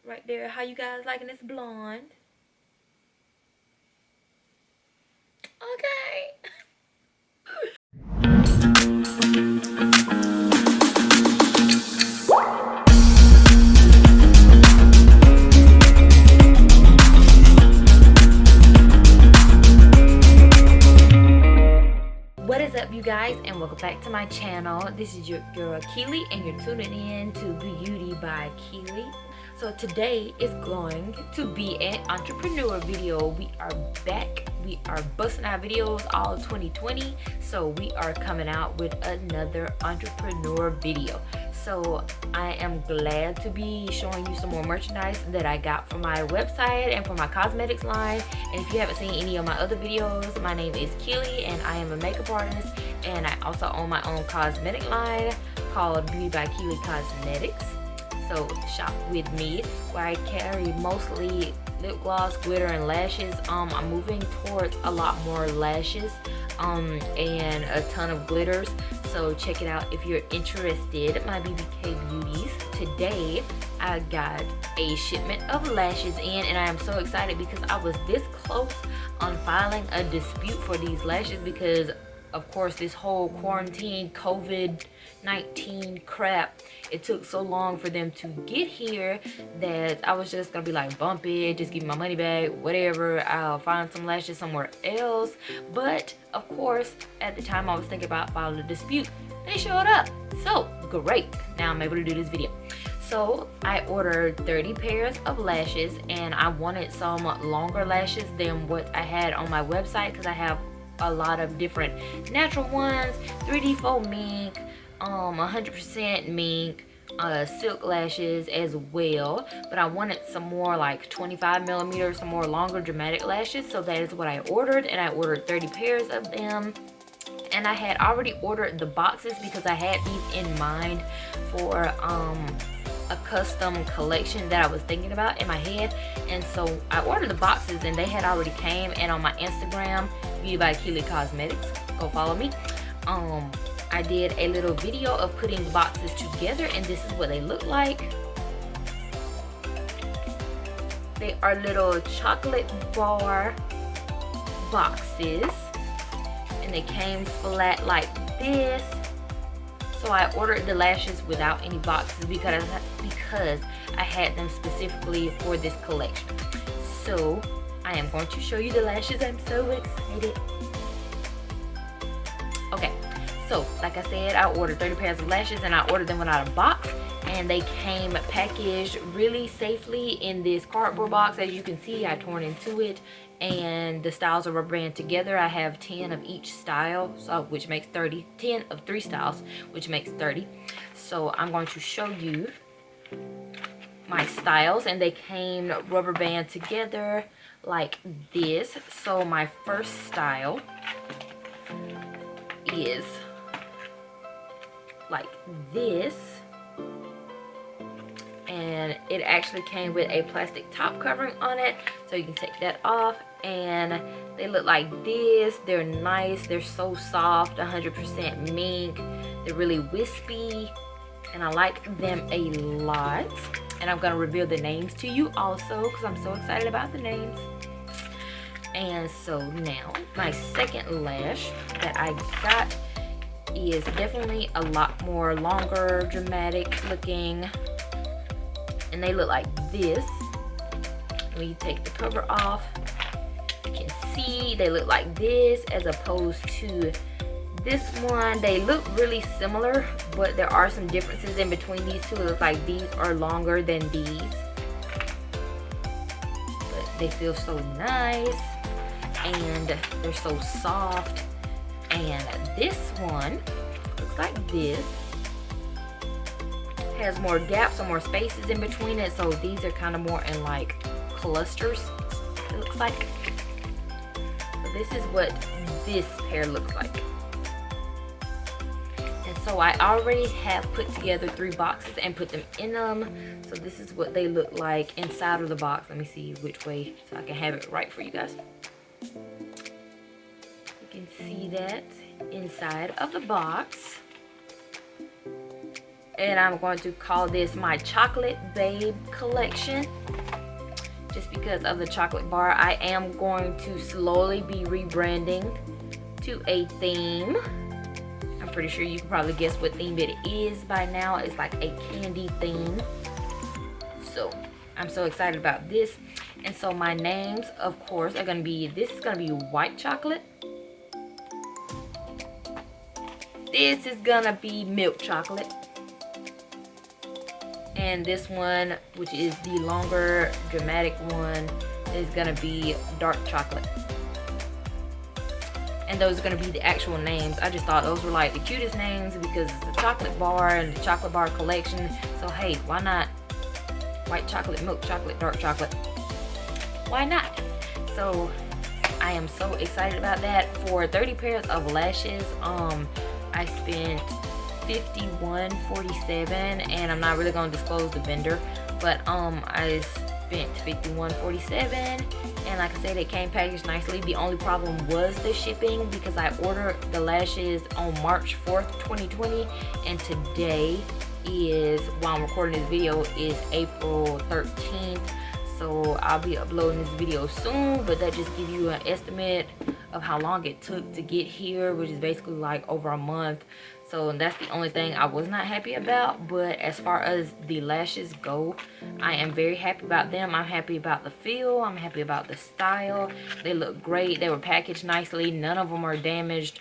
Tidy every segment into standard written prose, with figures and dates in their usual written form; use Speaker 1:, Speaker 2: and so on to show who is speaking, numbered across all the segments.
Speaker 1: right there. How you guys liking this blonde? Okay. What is up, you guys, and welcome back to my channel. This is your girl Keely, and you're tuning in to Beauty by Keely. So today is going to be an entrepreneur video. We are back. We are busting our videos all 2020, so we are coming out with another entrepreneur video. So I am glad to be showing you some more merchandise that I got from my website and from my cosmetics line. And if you haven't seen any of my other videos, my name is Keely and I am a makeup artist, and I also own my own cosmetic line called Beauty by Keely Cosmetics. So shop with me, where I carry mostly lip gloss, glitter, and lashes. I'm moving towards a lot more lashes and a ton of glitters, so check it out if you're interested, my BBK beauties. Today I got a shipment of lashes in, and I am so excited because I was this close on filing a dispute for these lashes because of course this whole quarantine COVID-19 crap, it took so long for them to get here that I was just gonna be like, bump it, just give me my money back, whatever, I'll find some lashes somewhere else. But of course at the time I was thinking about filing a dispute, they showed up, so great, now I'm able to do this video. So I ordered 30 pairs of lashes, and I wanted some longer lashes than what I had on my website because I have a lot of different natural ones, 3D faux mink, 100% mink, silk lashes as well, but I wanted some more like 25 millimeters, some more longer dramatic lashes, so that is what I ordered, and I ordered 30 pairs of them. And I had already ordered the boxes because I had these in mind for a custom collection that I was thinking about in my head, and so I ordered the boxes and they had already came. And on my Instagram, Beauty by Keely Cosmetics, go follow me, I did a little video of putting the boxes together, and this is what they look like. They are little chocolate bar boxes, and they came flat like this. So I ordered the lashes without any boxes because I had them specifically for this collection. So I am going to show you the lashes. I'm so excited. Okay, so like I said, I ordered 30 pairs of lashes, and I ordered them without a box, and they came packaged really safely in this cardboard box. As you can see, I torn into it, and the styles are rubber band together. I have 10 of each style, so which makes 30. 10 of 3 styles, which makes 30. So I'm going to show you my styles, and they came rubber band together like this. So my first style is like this, and it actually came with a plastic top covering on it, so you can take that off. And they look like this. They're nice, they're so soft, 100% mink, they're really wispy, and I like them a lot. And I'm gonna reveal the names to you also because I'm so excited about the names. And so now my second lash that I got is definitely a lot more longer, dramatic looking, and they look like this. When you take the cover off, you can see they look like this as opposed to this one. They look really similar, but there are some differences in between these two. It looks like these are longer than these, but they feel so nice and they're so soft. And this one looks like this, has more gaps or more spaces in between it, so these are kind of more in like clusters, it looks like. So this is what this pair looks like. And so I already have put together 3 boxes and put them in them, so this is what they look like inside of the box. Let me see which way so I can have it right for you guys. You can see that inside of the box. and I'm going to call this my Chocolate Babe collection. Just because of the chocolate bar, I am going to slowly be rebranding to a theme. I'm pretty sure you can probably guess what theme it is by now. It's like a candy theme. So I'm so excited about this. And so my names, of course, are gonna be, this is gonna be white chocolate. This is gonna be milk chocolate. And this one, which is the longer dramatic one, is gonna be dark chocolate. And those are gonna be the actual names. I just thought those were like the cutest names because it's a chocolate bar and the chocolate bar collection. So hey, why not white chocolate, milk chocolate, dark chocolate? Why not? So I am so excited about that. For 30 pairs of lashes, I spent $51.47, and I'm not really gonna disclose the vendor, but I spent $51.47, and like I said, it came packaged nicely. The only problem was the shipping because I ordered the lashes on March 4th, 2020, and today is, while I'm recording this video, is April 13th. So I'll be uploading this video soon, but that just gives you an estimate of how long it took to get here, which is basically like over a month. So that's the only thing I was not happy about. But as far as the lashes go, I am very happy about them. I'm happy about the feel. I'm happy about the style. They look great. They were packaged nicely. None of them are damaged.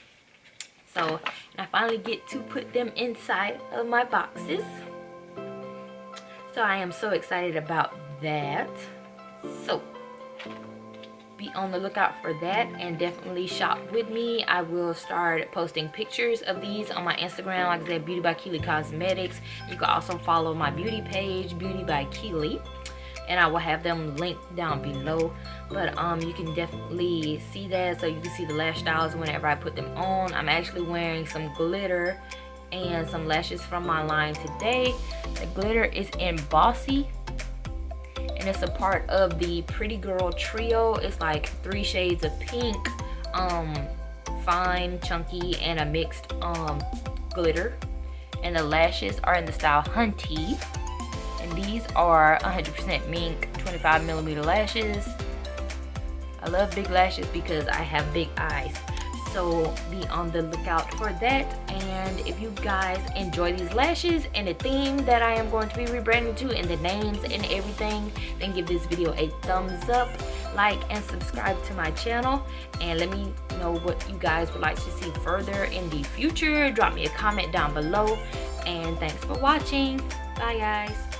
Speaker 1: So, and I finally get to put them inside of my boxes. So I am so excited about that. So be on the lookout for that, and definitely shop with me. I will start posting pictures of these on my Instagram, like I said, Beauty by Kealey Cosmetics. You can also follow my beauty page, Beauty by Kealey, and I will have them linked down below. But you can definitely see that, so you can see the lash styles whenever I put them on. I'm actually wearing some glitter and some lashes from my line today. The glitter is in Bossy, and it's a part of the Pretty Girl trio. It's like 3 shades of pink, fine, chunky, and a mixed glitter. And the lashes are in the style Hunty, and these are 100% mink 25mm lashes. I love big lashes because I have big eyes. So be on the lookout for that. And if you guys enjoy these lashes and the theme that I am going to be rebranding to, and the names and everything, then give this video a thumbs up, like, and subscribe to my channel. And let me know what you guys would like to see further in the future. Drop me a comment down below. And thanks for watching. Bye guys.